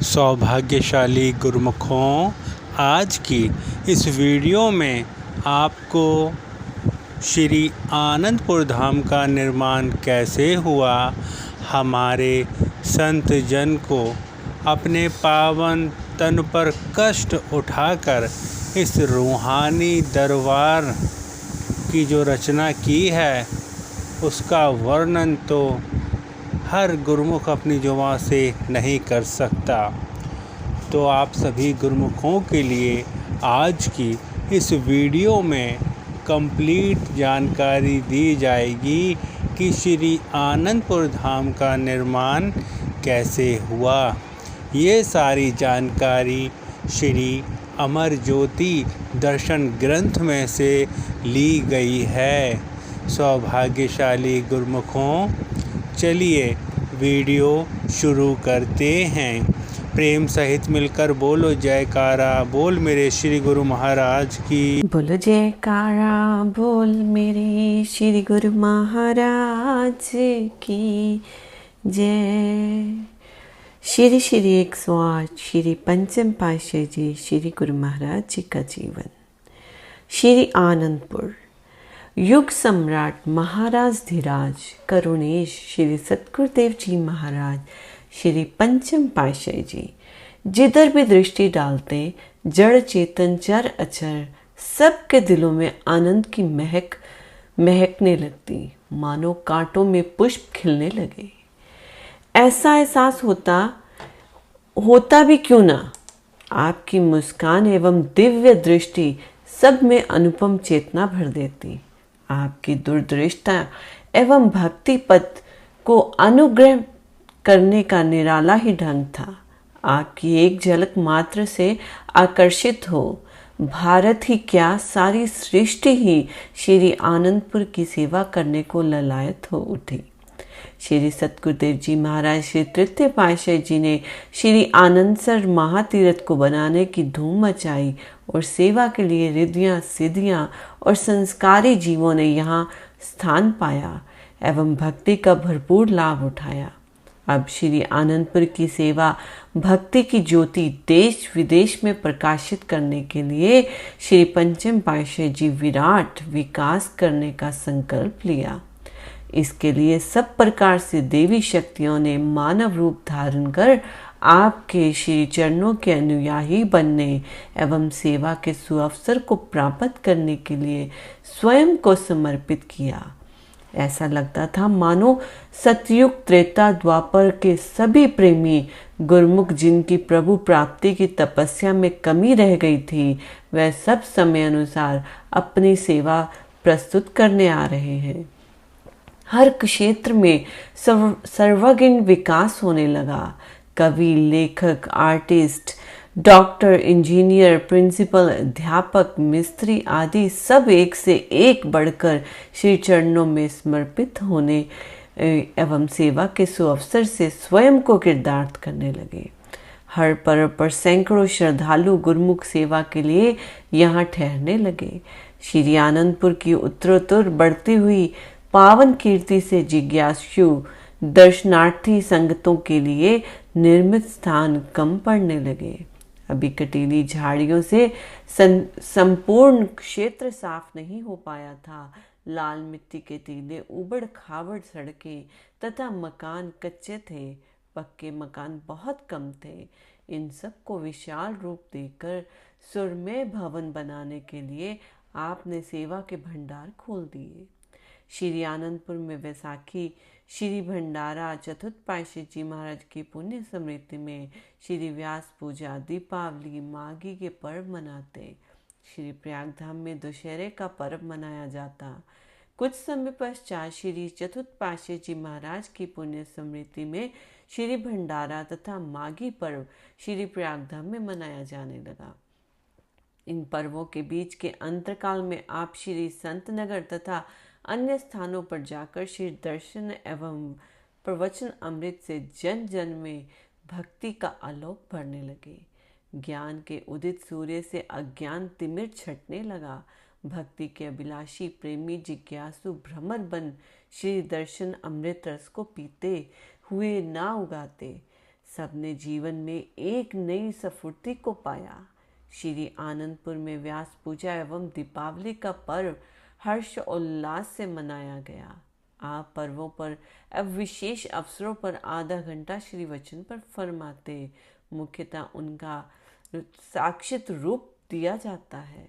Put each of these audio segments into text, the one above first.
सौभाग्यशाली गुरुमुखों, आज की इस वीडियो में आपको श्री आनंदपुर धाम का निर्माण कैसे हुआ, हमारे संत जन को अपने पावन तन पर कष्ट उठाकर इस रूहानी दरबार की जो रचना की है उसका वर्णन तो हर गुरुमुख अपनी जुबान से नहीं कर सकता। तो आप सभी गुरुमुखों के लिए आज की इस वीडियो में कंप्लीट जानकारी दी जाएगी कि श्री आनंदपुर धाम का निर्माण कैसे हुआ। ये सारी जानकारी श्री अमर ज्योति दर्शन ग्रंथ में से ली गई है। सौभाग्यशाली गुरुमुखों, चलिए वीडियो शुरू करते हैं। प्रेम सहित मिलकर बोलो जयकारा बोल मेरे श्री गुरु महाराज की। बोलो जयकारा बोल मेरे श्री गुरु महाराज की जय। श्री श्री 108 श्री पंचम पातशाह जी श्री गुरु महाराज जी का जीवन। श्री आनंदपुर युग सम्राट महाराज धीराज करुणेश श्री सतगुरुदेव जी महाराज श्री पंचम पातशाह जी जिधर भी दृष्टि डालते जड़ चेतन चर अचर सबके दिलों में आनंद की महक महकने लगती, मानो कांटों में पुष्प खिलने लगे। ऐसा एहसास होता भी क्यों ना, आपकी मुस्कान एवं दिव्य दृष्टि सब में अनुपम चेतना भर देती। आपकी दूरदृष्टा एवं भक्ति पथ को अनुग्रह करने का निराला ही ढंग था। आपकी एक झलक मात्र से आकर्षित हो भारत ही क्या सारी सृष्टि ही श्री आनंदपुर की सेवा करने को ललायत हो उठी। श्री सतगुरुदेव जी महाराज श्री तृतीय पातशाह जी ने श्री आनंदसर महातीर्थ को बनाने की धूम मचाई और सेवा के लिए रिद्धियां सिद्धियां और संस्कारी जीवों ने यहाँ स्थान पाया एवं भक्ति का भरपूर लाभ उठाया। अब श्री आनंदपुर की सेवा भक्ति की ज्योति देश विदेश में प्रकाशित करने के लिए श्री पंचम पातशाह जी विराट विकास करने का संकल्प लिया। इसके लिए सब प्रकार से देवी शक्तियों ने मानव रूप धारण कर आपके श्री चरणों के अनुयायी बनने एवं सेवा के सुअवसर को प्राप्त करने के लिए स्वयं को समर्पित किया। ऐसा लगता था मानो सतयुग त्रेता द्वापर के सभी प्रेमी गुरुमुख जिनकी प्रभु प्राप्ति की तपस्या में कमी रह गई थी, वह सब समय अनुसार अपनी सेवा प्रस्तुत करने आ रहे हैं। हर क्षेत्र में सर्वांगीण विकास होने लगा। कवि, लेखक, आर्टिस्ट, डॉक्टर, इंजीनियर, प्रिंसिपल, अध्यापक, मिस्त्री आदि सब एक से एक बढ़कर श्री चरणों में समर्पित होने एवं सेवा के सुअवसर से स्वयं को किरदार्थ करने लगे। हर पर्व पर सैकड़ों श्रद्धालु गुरुमुख सेवा के लिए यहाँ ठहरने लगे। श्री आनंदपुर की उत्तरोत्तर बढ़ती हुई पावन कीर्ति से जिज्ञासु दर्शनार्थी संगतों के लिए निर्मित स्थान कम पड़ने लगे। अभी कटीली झाड़ियों से संपूर्ण क्षेत्र साफ नहीं हो पाया था। लाल मिट्टी के टीले, उबड़ खाबड़ सड़कें तथा मकान कच्चे थे। पक्के मकान बहुत कम थे। इन सब को विशाल रूप देकर सुरमय भवन बनाने के लिए आपने सेवा के भंडार खोल दिए। श्री आनंदपुर में वैसाखी, श्री भंडारा, चतुर्थ पातशाह जी महाराज की पुण्य स्मृति में श्री व्यास पूजा, दीपावली, माघी के पर्व मनाते। श्री प्रयागधाम में दशहरे का पर्व मनाया जाता। कुछ समय पश्चात श्री चतुर्थ पातशाह जी महाराज की पुण्य स्मृति में श्री भंडारा तथा माघी पर्व श्री प्रयागधाम में मनाया जाने लगा। इन पर्वों के बीच के अंतरकाल में आप श्री संतनगर तथा अन्य स्थानों पर जाकर श्री दर्शन एवं प्रवचन अमृत से जन जन में भक्ति का आलोक भरने लगे। ज्ञान के उदित सूर्य से अज्ञान तिमिर छटने लगा। भक्ति के अभिलाषी प्रेमी जिज्ञासु भ्रमर बन श्री दर्शन अमृत रस को पीते हुए ना उगाते। सबने जीवन में एक नई स्फूर्ति को पाया। श्री आनंदपुर में व्यास पूजा एवं दीपावली का पर्व हर्ष उल्लास से मनाया गया। आप पर्वों पर अब विशेष अवसरों पर आधा घंटा श्री वचन पर फरमाते, मुख्यतः उनका साक्षात रूप दिया जाता है।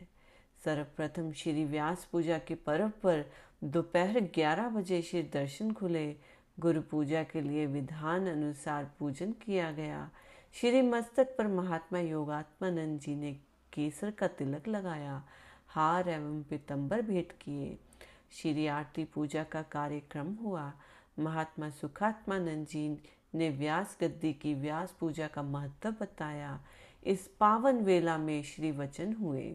सर्वप्रथम श्री व्यास पूजा के पर्व पर दोपहर 11 बजे श्री दर्शन खुले। गुरु पूजा के लिए विधान अनुसार पूजन किया गया। श्री मस्तक पर महात्मा योगात्मानंद जी ने केसर का तिलक लगाया, हार एवं पीतंबर भेंट किए। श्री आरती पूजा का कार्यक्रम हुआ। महात्मा सुखात्मानंद जी ने व्यास गद्दी की व्यास पूजा का महत्व बताया। इस पावन वेला में श्री वचन हुए।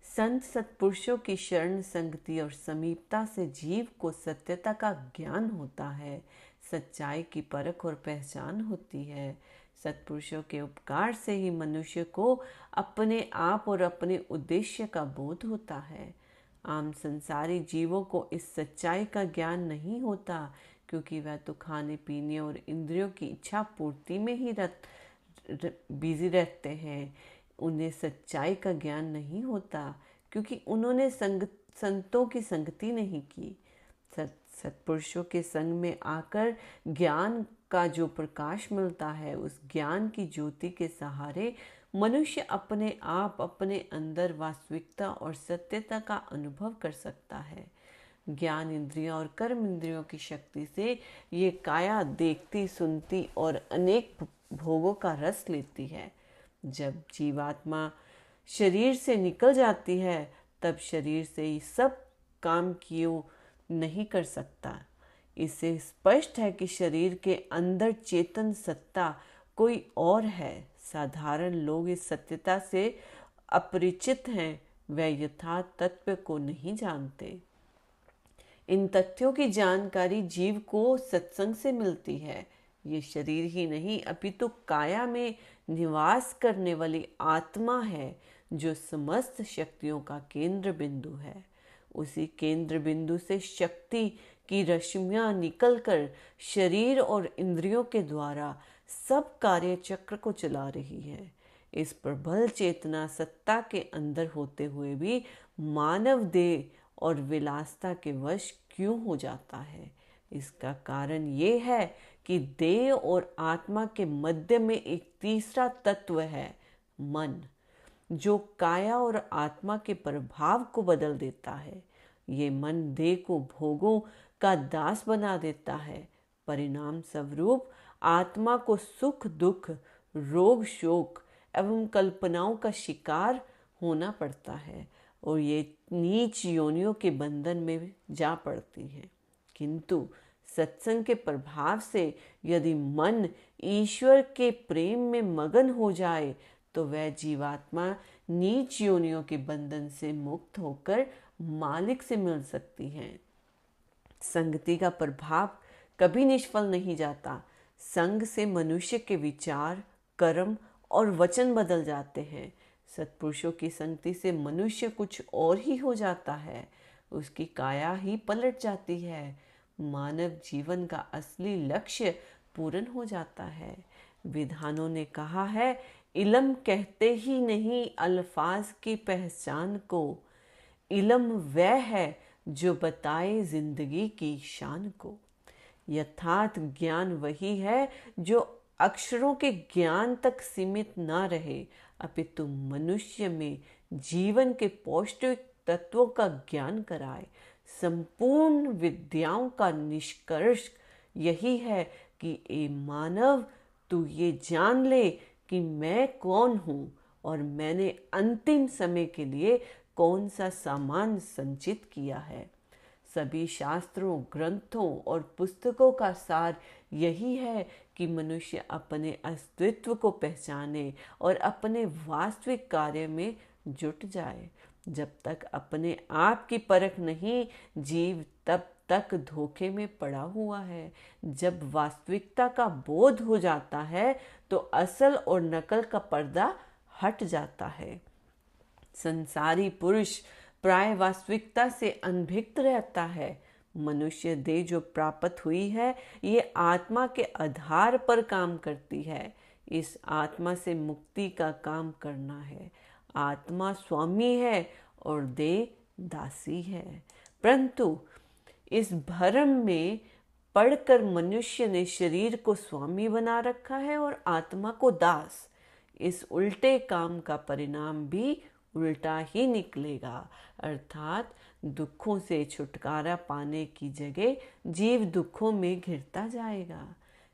संत सत्पुरुषों की शरण संगति और समीपता से जीव को सत्यता का ज्ञान होता है, सच्चाई की परख और पहचान होती है। सत्पुरुषों के उपकार से ही मनुष्य को अपने आप और अपने उद्देश्य का बोध होता है। आम संसारी जीवों को इस सच्चाई का ज्ञान नहीं होता, क्योंकि वह तो खाने पीने और इंद्रियों की इच्छा पूर्ति में ही बिजी रहते हैं। उन्हें सच्चाई का ज्ञान नहीं होता, क्योंकि उन्होंने संतों की संगति नहीं की। सत्पुरुषों के संग में आकर ज्ञान का जो प्रकाश मिलता है, उस ज्ञान की ज्योति के सहारे मनुष्य अपने आप अपने अंदर वास्तविकता और सत्यता का अनुभव कर सकता है। ज्ञान इंद्रियों और कर्म इंद्रियों की शक्ति से ये काया देखती, सुनती और अनेक भोगों का रस लेती है। जब जीवात्मा शरीर से निकल जाती है, तब शरीर से ही सब काम किए नहीं कर सकता। इससे स्पष्ट है कि शरीर के अंदर चेतन सत्ता कोई और है। साधारण लोग इस सत्यता से अपरिचित हैं, वे यथार्थ तत्व को नहीं जानते। इन तथ्यों की जानकारी जीव को सत्संग से मिलती है। ये शरीर ही नहीं, अपितु काया में निवास करने वाली आत्मा है, जो समस्त शक्तियों का केंद्र बिंदु है। उसी केंद्र बिंदु से शक्ति की रश्मियां निकलकर शरीर और इंद्रियों के द्वारा सब कार्य चक्र को चला रही है। इस प्रबल चेतना सत्ता के अंदर होते हुए भी मानव देह और विलासता के वश क्यों हो जाता है? इसका कारण ये है कि देह और आत्मा के मध्य में एक तीसरा तत्व है, मन, जो काया और आत्मा के प्रभाव को बदल देता है। ये मन देह को भोगों का दास बना देता है। परिणाम स्वरूप आत्मा को सुख दुख, रोग शोक एवं कल्पनाओं का शिकार होना पड़ता है और ये नीच योनियों के बंधन में जा पड़ती है। किंतु सत्संग के प्रभाव से यदि मन ईश्वर के प्रेम में मगन हो जाए, तो वह जीवात्मा नीच योनियों के बंधन से मुक्त होकर मालिक से मिल सकती है। संगति का प्रभाव कभी निष्फल नहीं जाता। संग से मनुष्य के विचार, कर्म और वचन बदल जाते हैं। सत्पुरुषों की संगति से मनुष्य कुछ और ही हो जाता है, उसकी काया ही पलट जाती है। मानव जीवन का असली लक्ष्य पूर्ण हो जाता है। विद्वानों ने कहा है, इल्म कहते ही नहीं अल्फाज की पहचान को, इल्म वह है जो बताए जिंदगी की शान को। यथार्थ ज्ञान वही है जो अक्षरों के ज्ञान तक सीमित न रहे, अपितु मनुष्य में जीवन के पौष्टिक तत्वों का ज्ञान कराए। संपूर्ण विद्याओं का निष्कर्ष यही है कि ए मानव, तू ये जान ले कि मैं कौन हूँ और मैंने अंतिम समय के लिए कौन सा सामान संचित किया है। सभी शास्त्रों, ग्रंथों और पुस्तकों का सार यही है कि मनुष्य अपने अस्तित्व को पहचाने और अपने वास्तविक कार्य में जुट जाए। जब तक अपने आप की परख नहीं, जीव तब तक धोखे में पड़ा हुआ है। जब वास्तविकता का बोध हो जाता है, तो असल और नकल का पर्दा हट जाता है। संसारी पुरुष प्राय वास्तविकता से अनभिज्ञ रहता है। मनुष्य देह जो प्राप्त हुई है ये आत्मा के आधार पर काम करती है। इस आत्मा से मुक्ति का काम करना है। आत्मा स्वामी है और देह दासी है। परंतु इस भ्रम में पढ़कर मनुष्य ने शरीर को स्वामी बना रखा है और आत्मा को दास। इस उल्टे काम का परिणाम भी उल्टा ही निकलेगा, अर्थात दुखों से छुटकारा पाने की जगह जीव दुखों में घिरता जाएगा।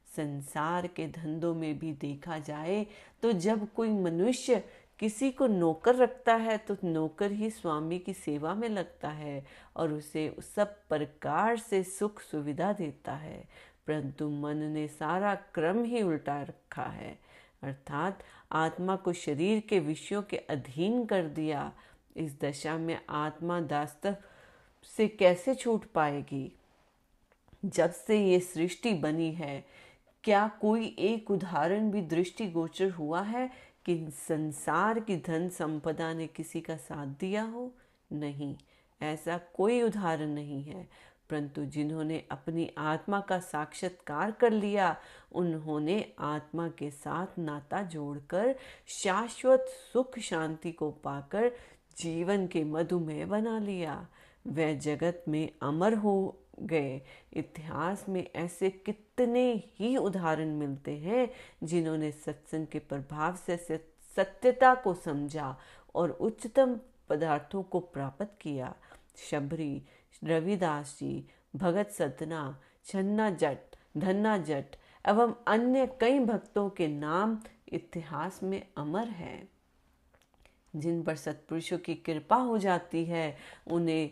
संसार के धंधों में भी देखा जाए तो जब कोई मनुष्य किसी को नौकर रखता है तो नौकर ही स्वामी की सेवा में लगता है और उसे सब प्रकार से सुख सुविधा देता है। परंतु मन ने सारा क्रम ही उल्टा रखा है, अर्थात आत्मा को शरीर के विषयों के अधीन कर दिया। इस दशा में आत्मा दासत्व से कैसे छूट पाएगी? जब से ये सृष्टि बनी है, क्या कोई एक उदाहरण भी दृष्टिगोचर हुआ है कि संसार की धन संपदा ने किसी का साथ दिया हो? नहीं, ऐसा कोई उदाहरण नहीं है। परंतु जिन्होंने अपनी आत्मा का साक्षात्कार कर लिया, उन्होंने आत्मा के साथ नाता जोड़कर शाश्वत सुख शांति को पाकर जीवन के मधुमेह बना लिया। वह जगत में अमर हो गए। इतिहास में ऐसे कितने ही उदाहरण मिलते हैं जिन्होंने सत्संग के प्रभाव से सत्यता को समझा और उच्चतम पदार्थों को प्राप्त किया। शबरी, रविदास जी, भगत सतना, छन्ना जट, धन्ना जट एवं अन्य कई भक्तों के नाम इतिहास में अमर हैं। जिन पर सत्पुरुषों की कृपा हो जाती है उन्हें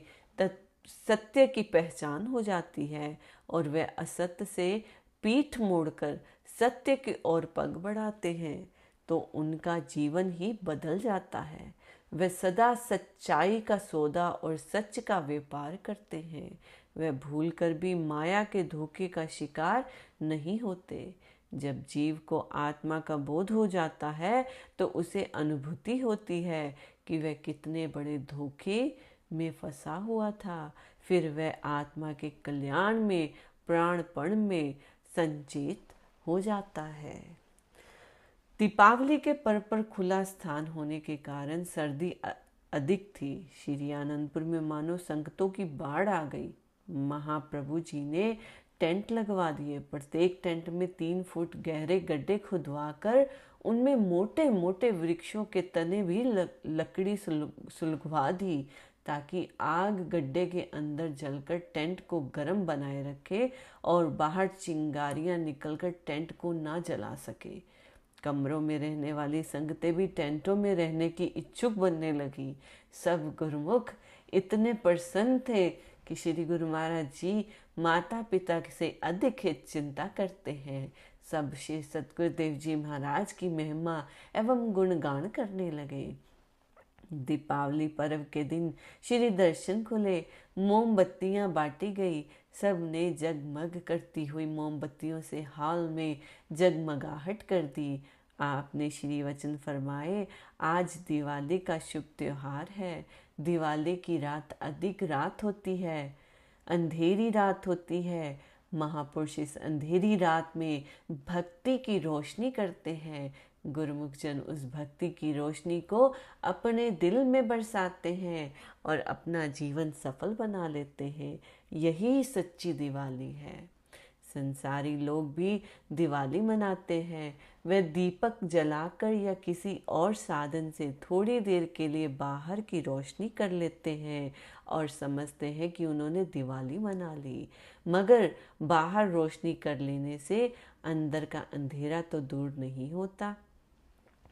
सत्य की पहचान हो जाती है और वे असत्य से पीठ मोड़कर सत्य की ओर पग बढ़ाते हैं तो उनका जीवन ही बदल जाता है। वे सदा सच्चाई का सौदा और सच का व्यापार करते हैं। वे भूलकर भी माया के धोखे का शिकार नहीं होते। जब जीव को आत्मा का बोध हो जाता है तो उसे अनुभूति होती है कि वह कितने बड़े धोखे में फंसा हुआ था। फिर वह आत्मा के कल्याण में प्राणपण में संचेत हो जाता है। दीपावली के पर्व पर खुला स्थान होने के कारण सर्दी अधिक थी। श्री आनंदपुर में मानो संकटों की बाढ़ आ गई। महाप्रभु जी ने टेंट लगवा दिए। प्रत्येक टेंट में 3 फुट गहरे गड्ढे खुदवाकर उनमें मोटे मोटे वृक्षों के तने भी लकड़ी सुलगवा दी ताकि आग गड्ढे के अंदर जलकर टेंट को गर्म बनाए रखे और बाहर चिंगारियां निकलकर टेंट को ना जला सके। कमरों में रहने वाली संगतें भी टेंटों में रहने की इच्छुक बनने लगी। सब गुरुमुख इतने प्रसन्न थे कि श्री गुरु महाराज जी माता पिता से अधिक हित चिंता करते हैं। सब श्री सतगुरुदेव जी महाराज की महिमा एवं गुणगान करने लगे। दीपावली पर्व के दिन श्री दर्शन खुले, मोमबत्तियां बांटी गई। सब ने जगमग करती हुई मोमबत्तियों से हॉल में जगमगाहट कर दी। आपने श्री वचन फरमाए, आज दिवाली का शुभ त्योहार है। दिवाली की रात अधिक रात होती है, अंधेरी रात होती है। महापुरुष इस अंधेरी रात में भक्ति की रोशनी करते हैं। गुरुमुख जन उस भक्ति की रोशनी को अपने दिल में बरसाते हैं और अपना जीवन सफल बना लेते हैं। यही सच्ची दिवाली है। संसारी लोग भी दिवाली मनाते हैं। वे दीपक जलाकर या किसी और साधन से थोड़ी देर के लिए बाहर की रोशनी कर लेते हैं और समझते हैं कि उन्होंने दिवाली मना ली। मगर बाहर रोशनी कर लेने से अंदर का अंधेरा तो दूर नहीं होता।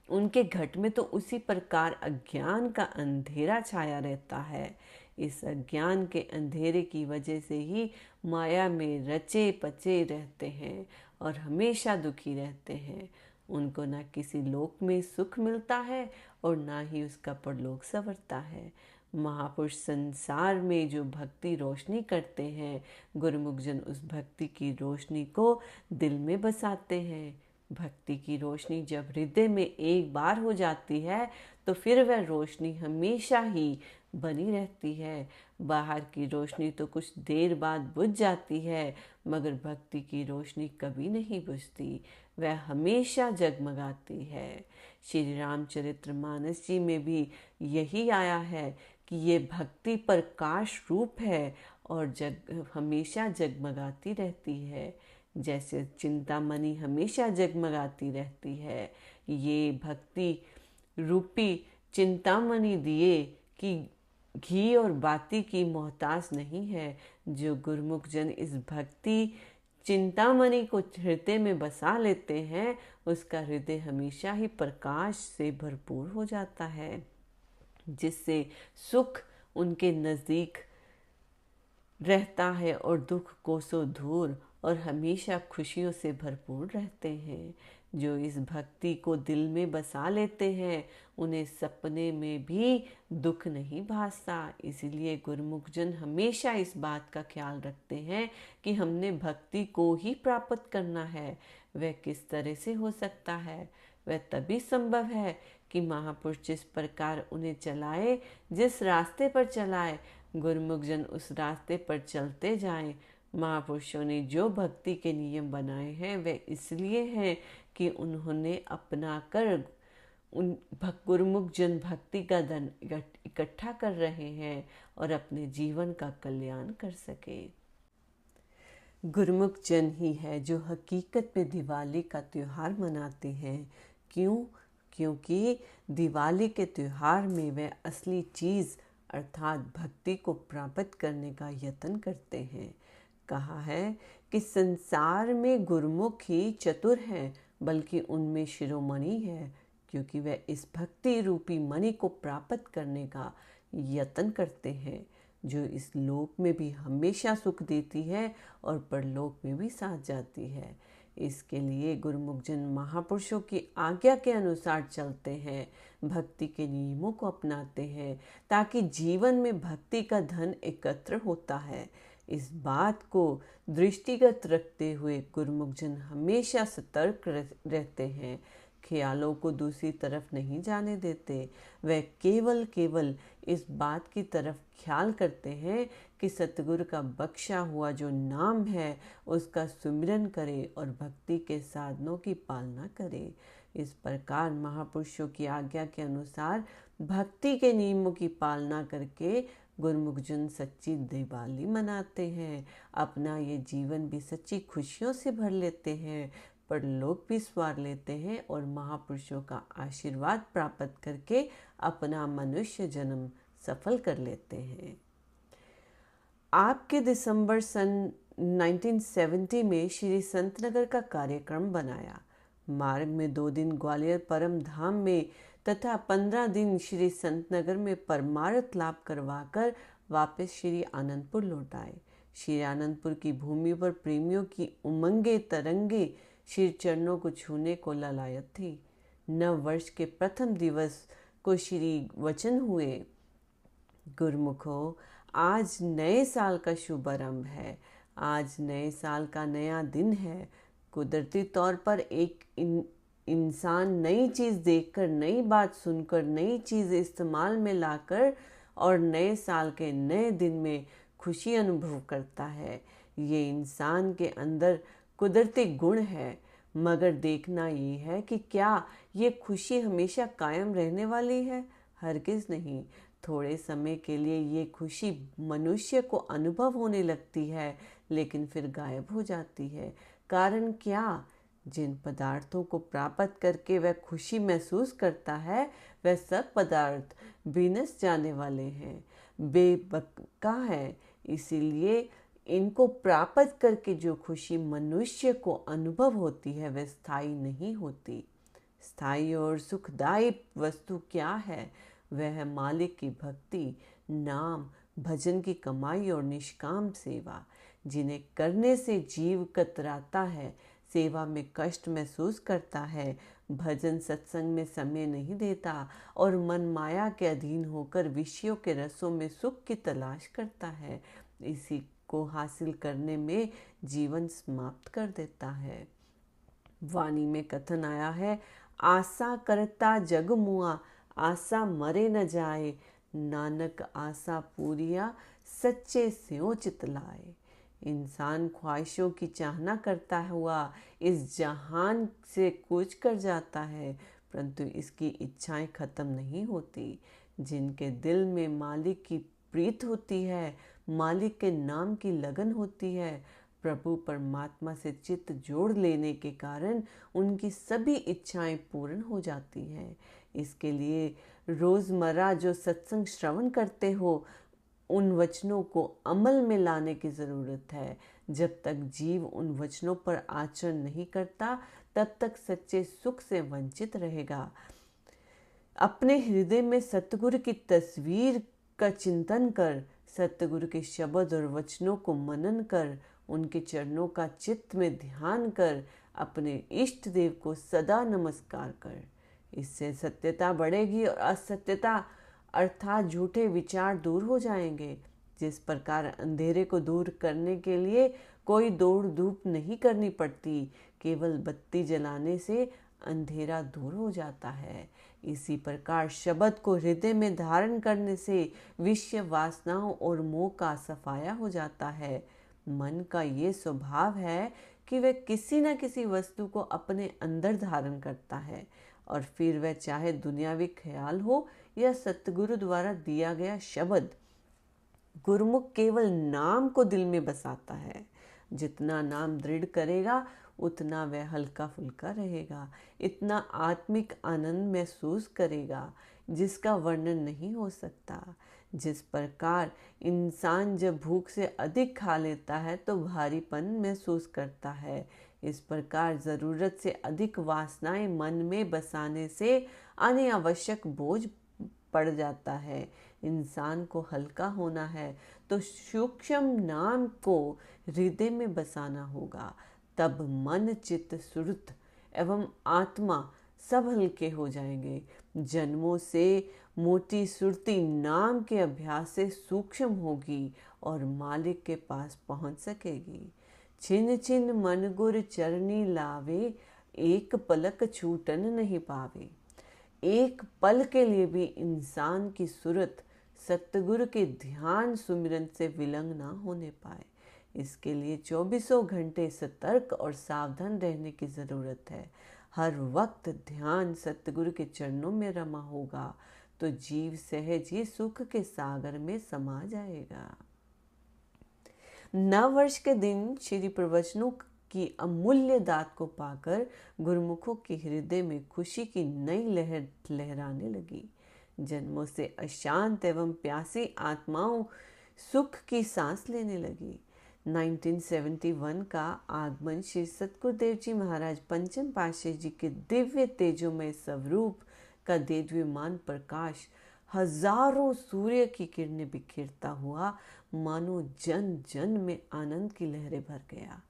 उनके घट में तो उसी प्रकार अज्ञान का अंधेरा छाया रहता है। इस अज्ञान के अंधेरे की वजह से ही माया में रचे पचे रहते हैं और हमेशा दुखी रहते हैं। उनको ना किसी लोक में सुख मिलता है और ना ही उसका परलोक संवरता है। महापुरुष संसार में जो भक्ति रोशनी करते हैं, गुरुमुख जन उस भक्ति की रोशनी को दिल में बसाते हैं। भक्ति की रोशनी जब हृदय में एक बार हो जाती है तो फिर वह रोशनी हमेशा ही बनी रहती है। बाहर की रोशनी तो कुछ देर बाद बुझ जाती है, मगर भक्ति की रोशनी कभी नहीं बुझती, वह हमेशा जगमगाती है। श्री रामचरितमानस जी में भी यही आया है कि ये भक्ति प्रकाश रूप है और हमेशा जगमगाती रहती है। जैसे चिंतामणि हमेशा जगमगाती रहती है, ये भक्ति रूपी चिंतामणि दिए कि घी और बाती की मोहताज नहीं है। जो गुरुमुख जन इस भक्ति चिंतामणि को हृदय में बसा लेते हैं, उसका हृदय हमेशा ही प्रकाश से भरपूर हो जाता है, जिससे सुख उनके नज़दीक रहता है और दुख कोसों दूर, और हमेशा खुशियों से भरपूर रहते हैं। जो इस भक्ति को दिल में बसा लेते हैं, उन्हें सपने में भी दुख नहीं भासता। इसीलिए गुरुमुख जन हमेशा इस बात का ख्याल रखते हैं कि हमने भक्ति को ही प्राप्त करना है। वह किस तरह से हो सकता है? वह तभी संभव है कि महापुरुष जिस प्रकार उन्हें चलाए, जिस रास्ते पर चलाए, गुरुमुख जन उस रास्ते पर चलते जाएं। महापुरुषों ने जो भक्ति के नियम बनाए हैं, वे इसलिए हैं कि उन्होंने अपना कर उन गुरुमुख जन भक्ति का धन इकट्ठा कर रहे हैं और अपने जीवन का कल्याण कर सके। गुरुमुख जन ही है जो हकीकत में दिवाली का त्योहार मनाते हैं। क्यों? क्योंकि दिवाली के त्योहार में वे असली चीज़ अर्थात भक्ति को प्राप्त करने का यत्न करते हैं। कहा है कि संसार में गुरुमुख ही चतुर हैं, बल्कि उनमें शिरोमणि है, क्योंकि वे इस भक्ति रूपी मणि को प्राप्त करने का यत्न करते हैं, जो इस लोक में भी हमेशा सुख देती है और परलोक में भी साथ जाती है। इसके लिए गुरुमुख जन महापुरुषों की आज्ञा के अनुसार चलते हैं, भक्ति के नियमों को अपनाते हैं, ताकि जीवन में भक्ति का धन एकत्र होता है। इस बात को दृष्टिगत रखते हुए गुरुमुख जन हमेशा सतर्क रहते हैं, ख्यालों को दूसरी तरफ नहीं जाने देते। वह केवल इस बात की तरफ ख्याल करते हैं कि सतगुरु का बख्शा हुआ जो नाम है, उसका सुमिरन करे और भक्ति के साधनों की पालना करे। इस प्रकार महापुरुषों की आज्ञा के अनुसार भक्ति के नियमों की पालना करके गुरुमुख जन सच्ची दिवाली मनाते हैं। अपना ये जीवन भी सच्ची खुशियों से भर लेते हैं, परलोक भी स्वार लेते हैं और महापुरुषों का आशीर्वाद प्राप्त करके अपना मनुष्य जन्म सफल कर लेते हैं। आपके दिसंबर सन 1970 में श्री संतनगर का कार्यक्रम बनाया। मार्ग में 2 दिन ग्वालियर परम धाम में तथा 15 दिन श्री संतनगर में परमार्थ लाभ करवाकर वापस श्री आनंदपुर लौट आए। श्री आनंदपुर की भूमि पर प्रेमियों की उमंगे तरंगे श्री चरणों को छूने को ललायत थी। नव वर्ष के प्रथम दिवस को श्री वचन हुए, गुरुमुखों, आज नए साल का शुभारंभ है। आज नए साल का नया दिन है। कुदरती तौर पर एक इंसान नई चीज़ देखकर, नई बात सुनकर, नई चीज़ इस्तेमाल में लाकर और नए साल के नए दिन में खुशी अनुभव करता है। ये इंसान के अंदर कुदरती गुण है, मगर देखना ये है कि क्या ये खुशी हमेशा कायम रहने वाली है? हरगिज़ नहीं। थोड़े समय के लिए ये खुशी मनुष्य को अनुभव होने लगती है, लेकिन फिर गायब हो जाती है। कारण क्या? जिन पदार्थों को प्राप्त करके वह खुशी महसूस करता है, वह सब पदार्थ विनष्ट जाने वाले हैं, बेबका है। इसीलिए इनको प्राप्त करके जो खुशी मनुष्य को अनुभव होती है, वह स्थायी नहीं होती। स्थायी और सुखदायी वस्तु क्या है? वह है मालिक की भक्ति, नाम, भजन की कमाई और निष्काम सेवा, जिन्हें करने से जीव कतराता है, सेवा में कष्ट महसूस करता है, भजन सत्संग में समय नहीं देता और मन माया के अधीन होकर विषयों के रसों में सुख की तलाश करता है। इसी को हासिल करने में जीवन समाप्त कर देता है। वाणी में कथन आया है, आशा करता जग मुआ, आशा मरे न जाए, नानक आशा पूरिया सच्चे स्यों चित लाए। इंसान ख्वाहिशों की चाहना करता हुआ इस जहान से कूच कर जाता है, परंतु इसकी इच्छाएं खत्म नहीं होती। जिनके दिल में मालिक की प्रीत होती है, मालिक के नाम की लगन होती है, प्रभु परमात्मा से चित्त जोड़ लेने के कारण उनकी सभी इच्छाएं पूर्ण हो जाती हैं। इसके लिए रोज़मर्रा जो सत्संग श्रवण करते हो, उन वचनों को अमल में लाने की ज़रूरत है। जब तक जीव उन वचनों पर आचरण नहीं करता, तब तक सच्चे सुख से वंचित रहेगा। अपने हृदय में सतगुरु की तस्वीर का चिंतन कर, सतगुरु के शब्द और वचनों को मनन कर, उनके चरणों का चित्त में ध्यान कर, अपने इष्ट देव को सदा नमस्कार कर। इससे सत्यता बढ़ेगी और असत्यता अर्थात झूठे विचार दूर हो जाएंगे। जिस प्रकार अंधेरे को दूर करने के लिए कोई दौड़ धूप नहीं करनी पड़ती, केवल बत्ती जलाने से अंधेरा दूर हो जाता है, इसी प्रकार शब्द को हृदय में धारण करने से विषय वासनाओं और मोह का सफाया हो जाता है। मन का ये स्वभाव है कि वह किसी न किसी वस्तु को अपने अंदर धारण करता है, और फिर वह चाहे दुनियावी ख्याल हो या सतगुरु द्वारा दिया गया शब्द। गुरुमुख केवल नाम को दिल में बसाता है। जितना नाम दृढ़ करेगा, उतना वह हल्का फुल्का रहेगा, इतना आत्मिक आनंद महसूस करेगा जिसका वर्णन नहीं हो सकता। जिस प्रकार इंसान जब भूख से अधिक खा लेता है तो भारीपन महसूस करता है, इस प्रकार ज़रूरत से अधिक वासनाएं मन में बसाने से अनावश्यक बोझ पड़ जाता है। इंसान को हल्का होना है तो सूक्ष्म नाम को हृदय में बसाना होगा, तब मन चित्त सुरत एवं आत्मा सब हल्के हो जाएंगे। जन्मों से मोटी सुरती नाम के अभ्यास से सूक्ष्म होगी और मालिक के पास पहुंच सकेगी। छिन छिन मन गुर चरनी लावे, एक पलक छूटन नहीं पावे। एक पल के लिए भी इंसान की सूरत सतगुरु के ध्यान सुमिरन से विलंग ना होने पाए। इसके लिए 24 घंटे सतर्क और सावधान रहने की ज़रूरत है। हर वक्त ध्यान सतगुरु के चरणों में रमा होगा तो जीव सहज ही सुख के सागर में समा जाएगा। नव वर्ष के दिन श्री प्रवचनों की अमूल्य दात को पाकर गुरुमुखों के हृदय में खुशी की नई लहर लहराने लगी। जन्मों से अशांत एवं प्यासी आत्माओं सुख की सांस लेने लगी। 1971 का आगमन श्री सतगुरुदेव जी महाराज पंचम पातशाही जी के दिव्य तेजोमय स्वरूप का देदीप्यमान प्रकाश हजारों सूर्य की किरणें बिखेरता हुआ मानो जन जन में आनंद की लहरें भर गया।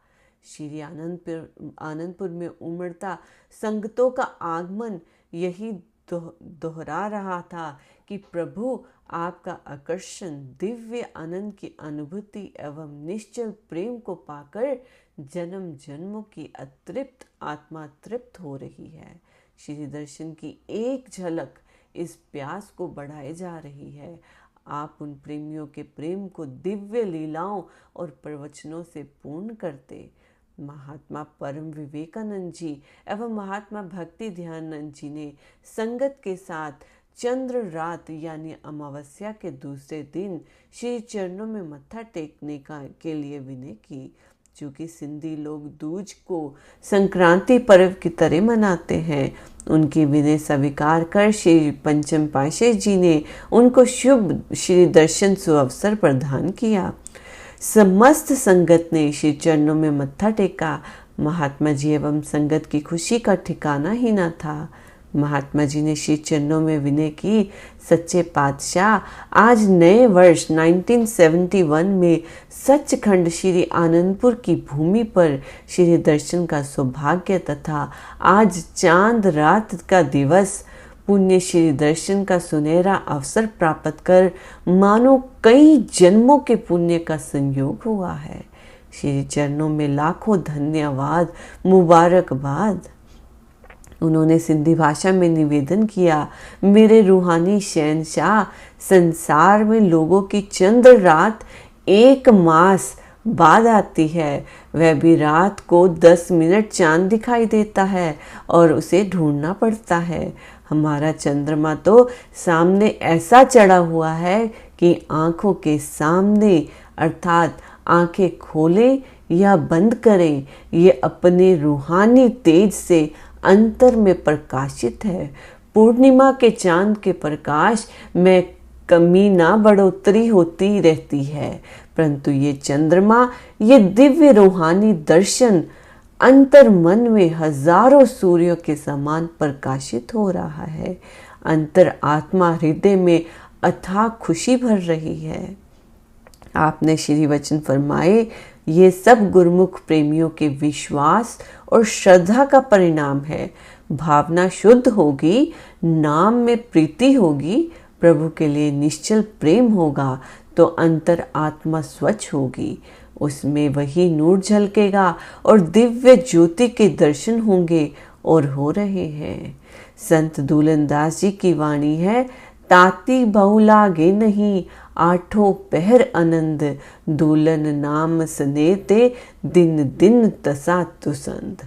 श्री आनंदपुर में उमड़ता संगतों का आगमन यही दोहरा रहा था कि प्रभु आपका आकर्षण दिव्य आनंद की अनुभूति एवं निश्चल प्रेम को पाकर जन्म जन्मों की अतृप्त आत्मा तृप्त हो रही है। श्री दर्शन की एक झलक इस प्यास को बढ़ाए जा रही है। आप उन प्रेमियों के प्रेम को दिव्य लीलाओं और प्रवचनों से पूर्ण करते। महात्मा परम विवेकानंद जी एवं महात्मा भक्ति ध्यानंद जी ने संगत के साथ चंद्र रात यानी अमावस्या के दूसरे दिन श्री चरणों में मत्था टेकने के लिए विनय की। चूँकि सिंधी लोग दूज को संक्रांति पर्व की तरह मनाते हैं, उनकी विनय स्वीकार कर श्री पंचम पातशाही जी ने उनको शुभ श्री दर्शन सुअवसर प्रदान किया। समस्त संगत ने श्री चरणों में मत्था टेका। महात्मा जी एवं संगत की खुशी का ठिकाना ही न था। महात्मा जी ने श्री चरणों में विनय की, सच्चे पातशाह, आज नए वर्ष 1971 में सचखंड श्री आनंदपुर की भूमि पर श्री दर्शन का सौभाग्य तथा आज चांद रात का दिवस पुण्य श्री दर्शन का सुनहरा अवसर प्राप्त कर मानो कई जन्मों के पुण्य का संयोग हुआ है। श्री चरणों में लाखों धन्यवाद, मुबारकबाद। उन्होंने सिंधी भाषा में निवेदन किया, मेरे रूहानी शहंशाह, संसार में लोगों की चंद्र रात 1 मास बाद आती है। वह भी रात को 10 मिनट चांद दिखाई देता है और उसे ढूंढना पड़ता है। हमारा चंद्रमा तो सामने ऐसा चढ़ा हुआ है कि आंखों के सामने, अर्थात आंखें खोले या बंद करें, ये अपने रूहानी तेज से अंतर में प्रकाशित है। पूर्णिमा के चांद के प्रकाश में कमी ना बढ़ोतरी होती रहती है, परंतु ये चंद्रमा, ये दिव्य रूहानी दर्शन अंतर मन में हजारों सूर्यों के समान प्रकाशित हो रहा है। अंतर आत्मा हृदय में अथाह खुशी भर रही है। आपने श्री वचन फरमाए, ये सब गुरुमुख प्रेमियों के विश्वास और श्रद्धा का परिणाम है। भावना शुद्ध होगी, नाम में प्रीति होगी, प्रभु के लिए निश्चल प्रेम होगा तो अंतर आत्मा स्वच्छ होगी, उसमें वही नूर झलकेगा और दिव्य ज्योति के दर्शन होंगे और हो रहे हैं। संत दूलनदास जी की वाणी है, ताती बहु लागे नहीं, आठों पहर आनंद, दूलन नाम सनेते, दिन दिन तसा तुसंद।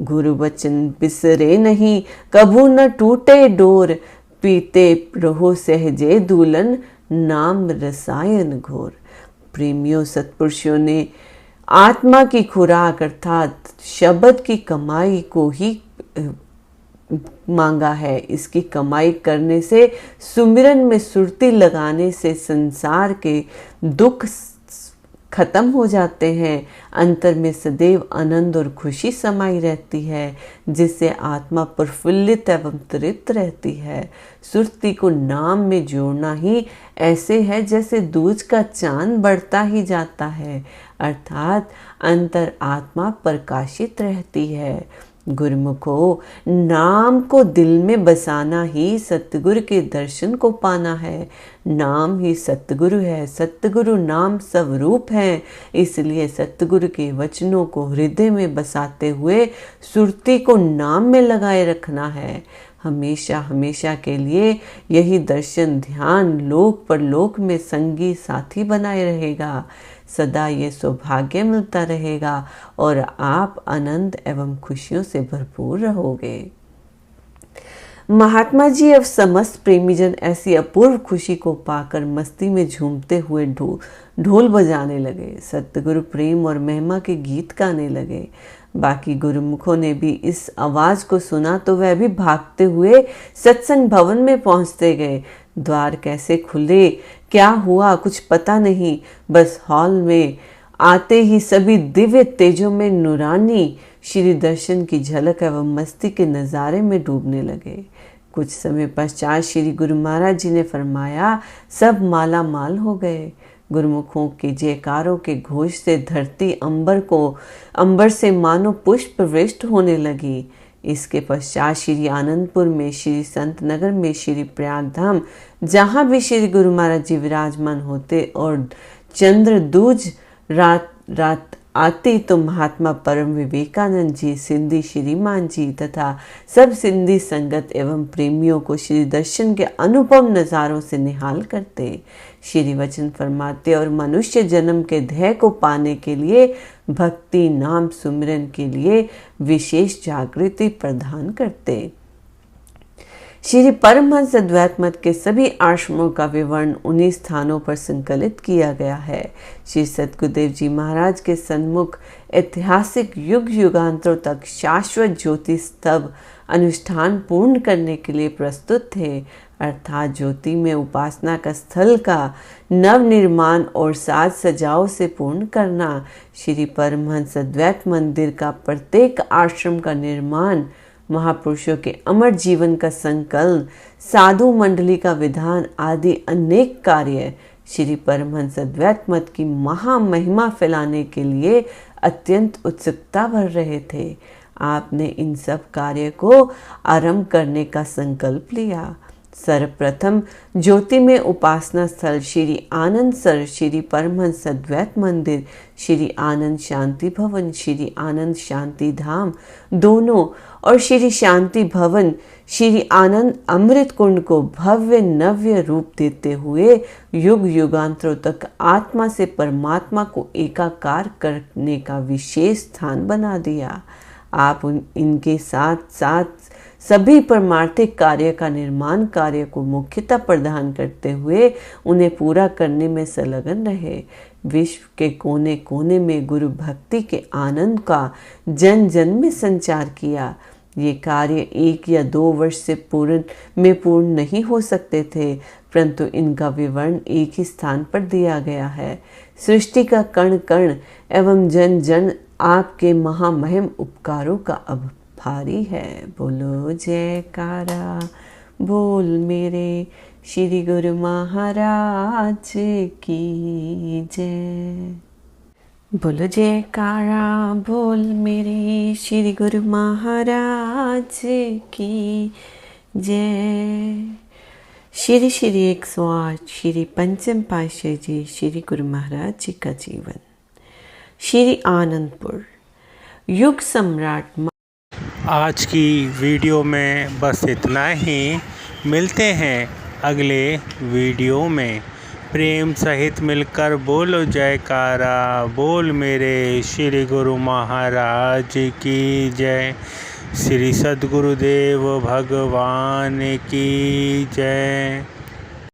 गुरु वचन बिसरे नहीं, कभू न टूटे डोर, पीते रहो सहजे दूलन, नाम रसायन घोर। प्रेमियों, सत्पुरुषों ने आत्मा की खुराक अर्थात शब्द की कमाई को ही मांगा है। इसकी कमाई करने से, सुमिरन में सुरती लगाने से संसार के दुख खत्म हो जाते हैं। अंतर में सदैव आनंद और खुशी समाई रहती है, जिससे आत्मा प्रफुल्लित एवं तृप्त रहती है। सुरती को नाम में जोड़ना ही ऐसे है जैसे दूज का चांद बढ़ता ही जाता है, अर्थात अंतर आत्मा प्रकाशित रहती है। गुरुमुखो, नाम को दिल में बसाना ही सतगुरु के दर्शन को पाना है। नाम ही सतगुरु है, सतगुरु नाम स्वरूप है। इसलिए सतगुरु के वचनों को हृदय में बसाते हुए सुरती को नाम में लगाए रखना है। हमेशा हमेशा के लिए यही दर्शन ध्यान लोक परलोक में संगी साथी बनाए रहेगा। सदा ये सौभाग्य मिलता रहेगा और आप आनंद एवं खुशियों से भरपूर रहोगे। महात्मा जी एवं समस्त प्रेमीजन ऐसी अपूर्व खुशी को पाकर मस्ती में झूमते हुए ढोल बजाने लगे, सतगुरु प्रेम और महिमा के गीत गाने लगे। बाकी गुरुमुखों ने भी इस आवाज को सुना तो वह भी भागते हुए सत्संग भवन में पहुंचते गए। द्वार कैसे खुले, क्या हुआ, कुछ पता नहीं। बस हॉल में आते ही सभी दिव्य तेजों में नूरानी श्री दर्शन की झलक एवं मस्ती के नज़ारे में डूबने लगे। कुछ समय पश्चात श्री गुरु महाराज जी ने फरमाया, सब माला माल हो गए। गुरुमुखों के जयकारों के घोष से धरती अंबर से मानो पुष्प वृष्ट होने लगी। इसके पश्चात श्री आनंदपुर में, श्री संत नगर में, श्री प्रयागधाम, जहाँ भी श्री गुरु महाराज जी विराजमान होते और चंद्र दूज रात आती तो महात्मा परम विवेकानंद जी, सिंधी श्रीमान जी तथा सब सिंधी संगत एवं प्रेमियों को श्री दर्शन के अनुपम नज़ारों से निहाल करते, श्री वचन फरमाते और मनुष्य जन्म के ध्येय को पाने के लिए भक्ति नाम सुमिरन के लिए विशेष जागृति प्रदान करते। श्री परमहंस अद्वैत मत के सभी आश्रमों का विवरण उन्हीं स्थानों पर संकलित किया गया है। श्री सतगुरुदेव जी महाराज के सन्मुख ऐतिहासिक युग युगांतरों तक शाश्वत ज्योति स्तंभ अनुष्ठान पूर्ण करने के लिए प्रस्तुत थे, अर्थात ज्योति में उपासना का स्थल का नव निर्माण और साज सजाओ से पूर्ण करना। श्री परमहंस अद्वैत मंदिर का प्रत्येक आश्रम का निर्माण, महापुरुषों के अमर जीवन का संकलन, साधु मंडली का विधान आदि अनेक कार्य श्री परमहंस अद्वैत मत की महामहिमा फैलाने के लिए अत्यंत उत्सुकता भर रहे थे। आपने इन सब कार्य को आरंभ करने का संकल्प लिया। सर्वप्रथम ज्योति में उपासना स्थल श्री आनंद सर, श्री परमहंस अद्वैत मंदिर, श्री आनंद शांति भवन, श्री आनंद शांति धाम दोनों और श्री शांति भवन श्री आनंद अमृत कुंड को भव्य नव्य रूप देते हुए युग युगांतरों तक आत्मा से परमात्मा को एकाकार करने का विशेष स्थान बना दिया। आप इनके साथ साथ सभी परमार्थिक कार्य का निर्माण कार्य को मुख्यता प्रदान करते हुए उन्हें पूरा करने में संलग्न रहे। विश्व के कोने कोने में गुरु भक्ति के आनंद का जन जन में संचार किया। ये कार्य 1 या 2 वर्ष से पूर्ण नहीं हो सकते थे, परंतु इनका विवरण एक ही स्थान पर दिया गया है। सृष्टि का कण कण एवं जन जन आपके महामहिम उपकारों का आभारी है। बोलो जयकारा बोल मेरे श्री गुरु महाराज की जय। बोलो जयकारा बोल मेरे श्री गुरु महाराज की जय। श्री श्री 108 श्री पंचम पातशाही जी श्री गुरु महाराज जी का जीवन। श्री आनंदपुर युग सम्राट। आज की वीडियो में बस इतना ही। मिलते हैं अगले वीडियो में। प्रेम सहित मिलकर बोलो जयकारा बोल मेरे श्री गुरु महाराज की जय। श्री सद्गुरुदेव भगवान की जय।